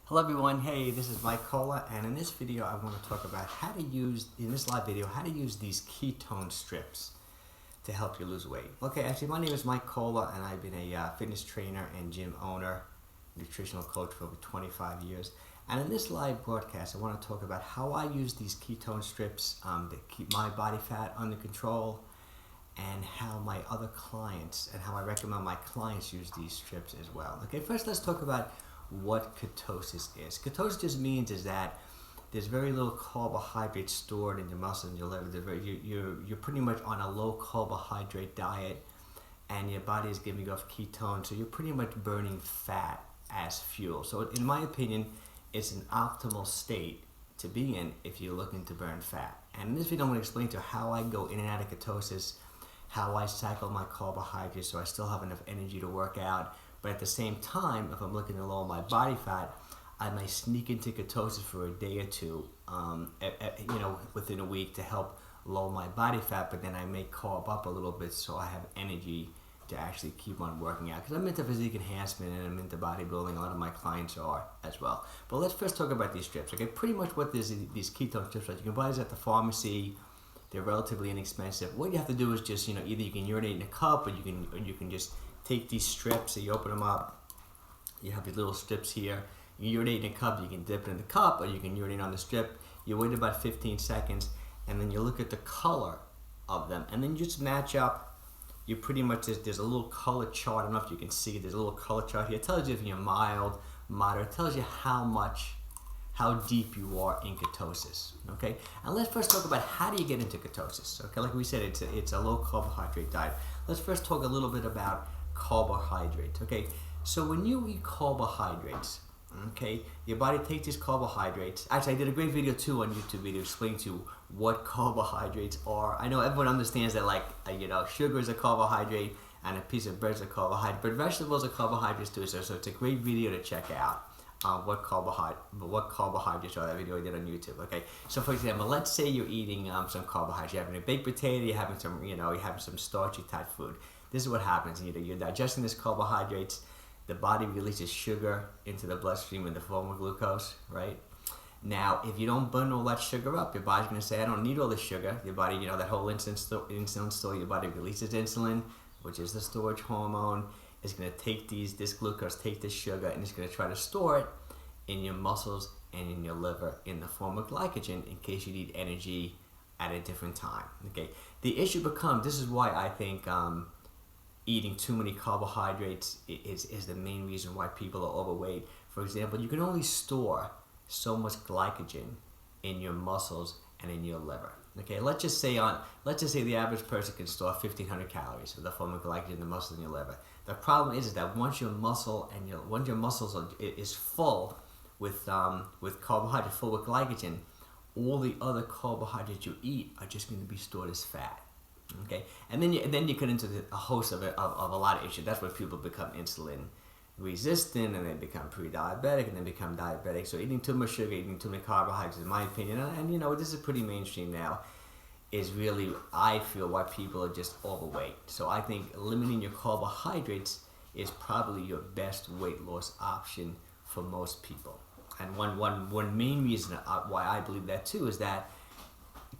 Hello everyone, hey, this is Mike Cola, and in this video I want to talk about how to use, in this live video, how to use these ketone strips to help you lose weight. Okay, actually my name is Mike Cola and I've been a fitness trainer and gym owner, nutritional coach for over 25 years. And in this live broadcast I want to talk about how I use these ketone strips to keep my body fat under control, and how my other clients, and how I recommend my clients use these strips as well. Okay, first let's talk about what ketosis is. Ketosis just means is that there's very little carbohydrate stored in your muscle and your liver. You're pretty much on a low carbohydrate diet, and your body is giving off ketones, so you're pretty much burning fat as fuel. So in my opinion, it's an optimal state to be in if you're looking to burn fat. And in this video I'm going to explain to you how I go in and out of ketosis, how I cycle my carbohydrates so I still have enough energy to work out. But at the same time, if I'm looking to lower my body fat, I may sneak into ketosis for a day or two, within a week to help lower my body fat. But then I may carb up a little bit so I have energy to actually keep on working out. Because I'm into physique enhancement and I'm into bodybuilding. A lot of my clients are as well. But let's first talk about these strips. Okay, pretty much what these ketone strips are. You can buy these at the pharmacy. They're relatively inexpensive. What you have to do is just either you can urinate in a cup, or you can just take these strips, so you open them up, you have these little strips here, you urinate in a cup, you can dip it in the cup, or you can urinate on the strip. You wait about 15 seconds, and then you look at the color of them, and then you just match up. You pretty much, there's a little color chart, I don't know if you can see it, there's a little color chart here. It tells you if you're mild, moderate, it tells you how deep you are in ketosis, okay? And let's first talk about how do you get into ketosis, okay? Like we said, it's a low carbohydrate diet. Let's first talk a little bit about carbohydrates, okay? So when you eat carbohydrates, okay, your body takes these carbohydrates. Actually, I did a great video too on YouTube video explaining to you what carbohydrates are. I know everyone understands that, like, sugar is a carbohydrate and a piece of bread is a carbohydrate, but vegetables are carbohydrates too, so it's a great video to check out. What carbohydrates are. That video I did on YouTube. Okay, so for example, let's say you're eating some carbohydrates. You're having a baked potato. You're having some, you're having some starchy type food. This is what happens. You're digesting this carbohydrates. The body releases sugar into the bloodstream in the form of glucose. Right. Now, if you don't burn all that sugar up, your body's going to say, "I don't need all this sugar." Your body, that whole insulin store. Your body releases insulin, which is the storage hormone. It's going to take this glucose, take this sugar, and it's going to try to store it in your muscles and in your liver in the form of glycogen in case you need energy at a different time. Okay. The issue becomes, this is why I think eating too many carbohydrates is the main reason why people are overweight. For example, you can only store so much glycogen in your muscles and in your liver. Okay, let's just say the average person can store 1,500 calories of the form of glycogen in the muscles and your liver. The problem is that once your muscles is full with carbohydrate, full with glycogen, all the other carbohydrates you eat are just going to be stored as fat. Okay, and then you get into a host of a lot of issues. That's where people become insulin resistant, and they become pre-diabetic, and then become diabetic. So eating too much sugar, eating too many carbohydrates, in my opinion, and this is pretty mainstream now, is really, I feel, why people are just overweight. So I think limiting your carbohydrates is probably your best weight loss option for most people. And one main reason why I believe that too is that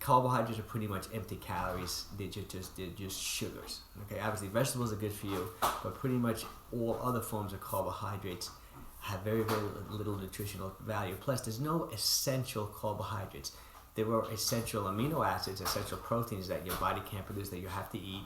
carbohydrates are pretty much empty calories. They're just sugars. Okay, obviously vegetables are good for you, but pretty much all other forms of carbohydrates have very, very little nutritional value. Plus, there's no essential carbohydrates. There are essential amino acids, essential proteins that your body can't produce that you have to eat,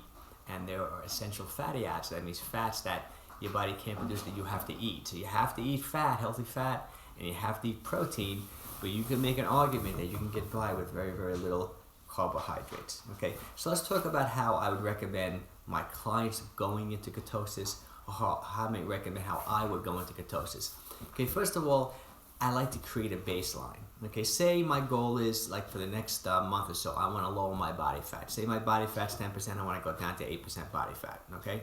and there are essential fatty acids. That means fats that your body can't produce that you have to eat. So you have to eat fat, healthy fat, and you have to eat protein. But you can make an argument that you can get by with very, very little carbohydrates. Okay, so let's talk about how I would recommend my clients going into ketosis, or how I may recommend how I would go into ketosis. Okay, first of all, I like to create a baseline. Okay, say my goal is, like, for the next month or so, I want to lower my body fat. Say my body fat's 10%, I want to go down to 8% body fat. Okay.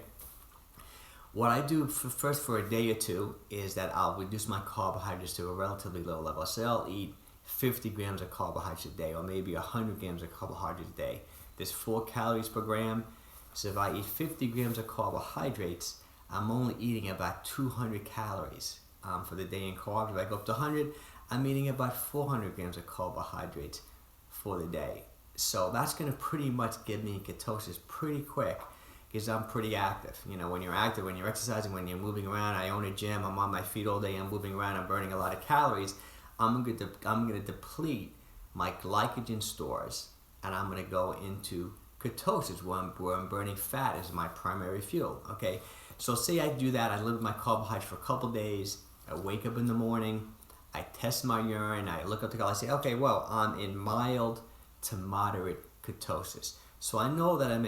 What I do first for a day or two is that I'll reduce my carbohydrates to a relatively low level. So I'll eat 50 grams of carbohydrates a day, or maybe 100 grams of carbohydrates a day. There's 4 calories per gram. So if I eat 50 grams of carbohydrates, I'm only eating about 200 calories for the day in carbs. If I go up to 100, I'm eating about 400 grams of carbohydrates for the day. So that's going to pretty much get me in ketosis pretty quick because I'm pretty active. You know, when you're active, when you're exercising, when you're moving around, I own a gym, I'm on my feet all day, I'm moving around, I'm burning a lot of calories, I'm going to deplete my glycogen stores, and I'm going to go into ketosis where I'm burning fat as my primary fuel. Okay, so say I do that, I live with my carbohydrates for a couple days, I wake up in the morning, I test my urine, I look up the color, I say, okay, well, I'm in mild to moderate ketosis. So I know that I'm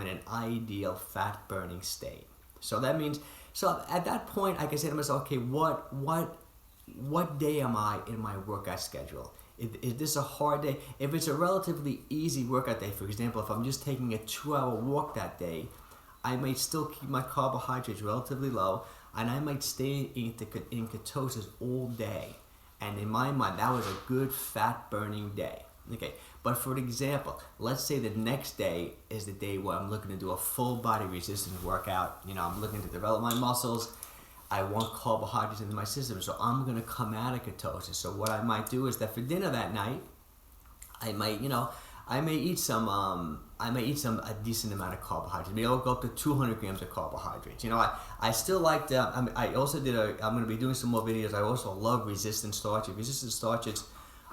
in an ideal fat burning state. So that means, so at that point I can say to myself, okay, what day am I in my workout schedule? Is this a hard day? If it's a relatively easy workout day, for example, if I'm just taking a 2-hour walk that day, I might still keep my carbohydrates relatively low, and I might stay in ketosis all day. And in my mind, that was a good fat burning day. Okay, but for example, let's say the next day is the day where I'm looking to do a full body resistance workout. You know, I'm looking to develop my muscles. I want carbohydrates into my system, so I'm going to come out of ketosis. So what I might do is that for dinner that night, I may eat a decent amount of carbohydrates. Maybe I'll go up to 200 grams of carbohydrates. You know, I still like I also I'm going to be doing some more videos. I also love resistant starches. Resistant starches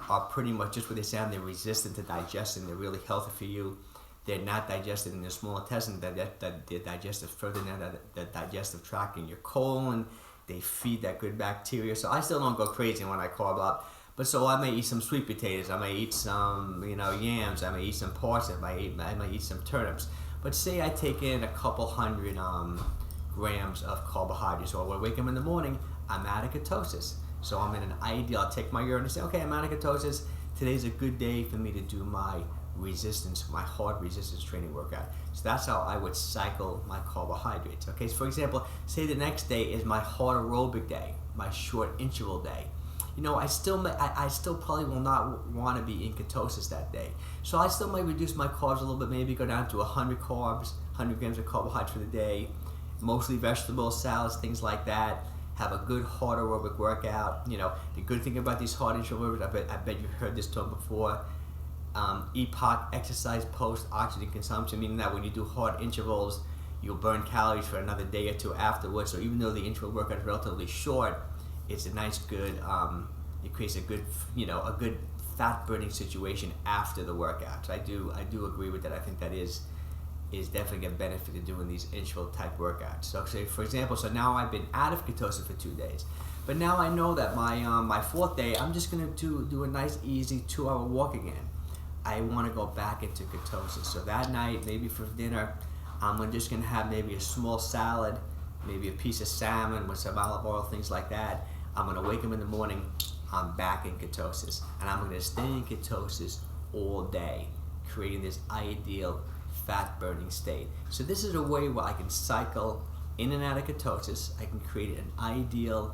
are pretty much just what they sound. They're resistant to digestion. They're really healthy for you. They're not digested in the small intestine. They're digested further down the digestive tract in your colon. They feed that good bacteria. So I still don't go crazy when I carb up. But so I may eat some sweet potatoes. I may eat some, yams. I may eat some parsnip. I might eat some turnips. But say I take in a couple hundred grams of carbohydrates. So when I wake up in the morning, I'm out of ketosis. So I'm in an ideal. I'll take my urine and say, okay, I'm out of ketosis. Today's a good day for me to do my hard resistance training workout. So that's how I would cycle my carbohydrates. Okay, so for example, say the next day is my hard aerobic day, my short interval day. You know, I still probably will not want to be in ketosis that day. So I still might reduce my carbs a little bit, maybe go down to 100 carbs, 100 grams of carbohydrates for the day, mostly vegetables, salads, things like that. Have a good hard aerobic workout. You know, the good thing about these hard interval workouts, I bet you've heard this term before. EPOC, exercise post oxygen consumption, meaning that when you do hard intervals, you'll burn calories for another day or two afterwards. So even though the interval workout is relatively short, it's a nice, good, it creates a good fat burning situation after the workout. So I do agree with that. I think that is definitely a benefit to doing these interval type workouts. So say for example, so now I've been out of ketosis for 2 days, but now I know that my fourth day, I'm just gonna do a nice easy 2-hour walk again. I want to go back into ketosis. So that night, maybe for dinner, I'm just going to have maybe a small salad, maybe a piece of salmon with some olive oil, things like that. I'm going to wake up in the morning, I'm back in ketosis. And I'm going to stay in ketosis all day, creating this ideal fat burning state. So this is a way where I can cycle in and out of ketosis. I can create an ideal,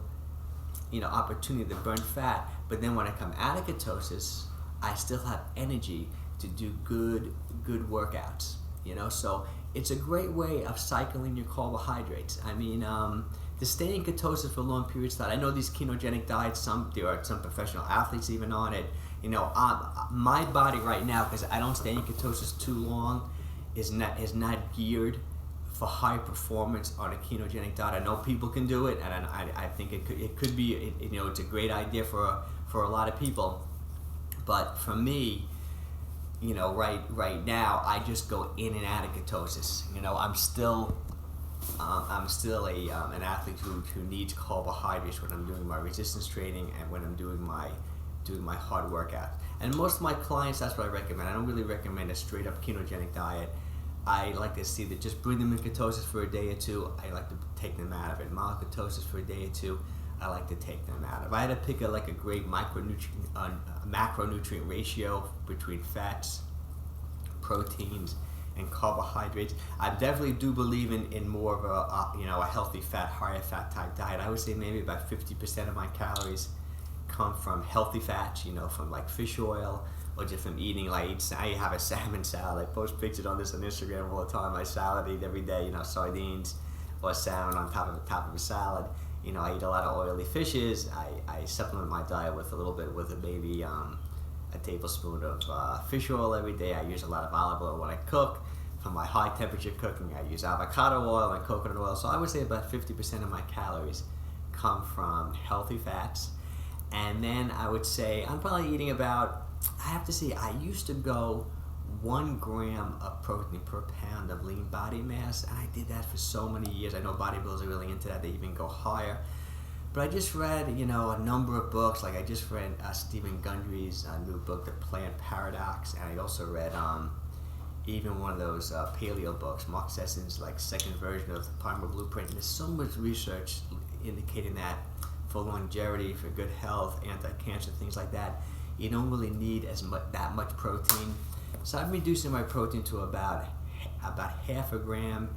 opportunity to burn fat. But then when I come out of ketosis, I still have energy to do good workouts, so it's a great way of cycling your carbohydrates. I mean, to stay in ketosis for long periods of time. I know these ketogenic diets, there are some professional athletes even on it. My body right now, because I don't stay in ketosis too long, is not geared for high performance on a ketogenic diet. I know people can do it, and I think it could be, it's a great idea for a lot of people. But for me, right now, I just go in and out of ketosis. I'm still an athlete who needs carbohydrates when I'm doing my resistance training and when I'm doing my hard workout. And most of my clients, that's what I recommend. I don't really recommend a straight up ketogenic diet. I like to see that just bring them in ketosis for a day or two. I like to take them out of it. Mild ketosis for a day or two. I like to take them out. If I had to pick a great macronutrient ratio between fats, proteins, and carbohydrates, I definitely do believe in more of a healthy fat, higher fat type diet. I would say maybe about 50% of my calories come from healthy fats, from like fish oil, or just from eating. I have a salmon salad. I post pictures on this on Instagram all the time. My salad I eat every day, sardines or salmon on top of a salad. I eat a lot of oily fishes. I supplement my diet with a little bit, with maybe a tablespoon of fish oil every day. I use a lot of olive oil when I cook. For my high temperature cooking, I use avocado oil and coconut oil. So I would say about 50% of my calories come from healthy fats. And then I would say I'm probably eating about, I have to say, I used to go 1 gram of protein per pound of lean body mass, and I did that for so many years. I know bodybuilders are really into that. They even go higher. But I just read, a number of books. Like I just read Stephen Gundry's new book, The Plant Paradox, and I also read even one of those paleo books, Mark Sesson's second version of the Primal Blueprint. And there's so much research indicating that for longevity, for good health, anti-cancer, things like that, you don't really need that much protein. So I'm reducing my protein to about half a gram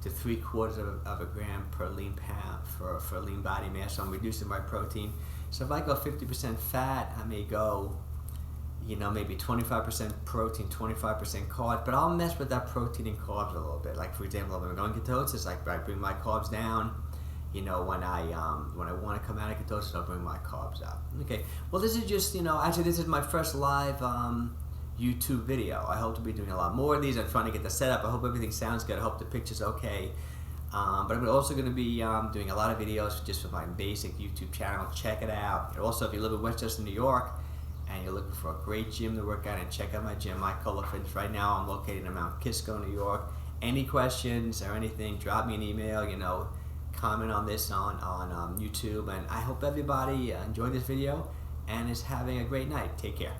to 3/4 of a gram per lean pound for lean body mass. So I'm reducing my protein. So if I go 50% fat, I may go, maybe 25% protein, 25% carbs, but I'll mess with that protein and carbs a little bit. Like for example, if I'm going ketosis, I bring my carbs down. When I want to come out of ketosis, I'll bring my carbs up. Okay. Well, this is just, actually this is my first live YouTube video. I hope to be doing a lot more of these. I'm trying to get the setup. I hope everything sounds good. I hope the picture's okay. But I'm also going to be doing a lot of videos just for my basic YouTube channel. Check it out. And also, if you live in Westchester, New York, and you're looking for a great gym to work out, and check out my gym, My Cola Fitness. Right now, I'm located in Mount Kisco, New York. Any questions or anything, drop me an email. Comment on this on YouTube. And I hope everybody enjoyed this video and is having a great night. Take care.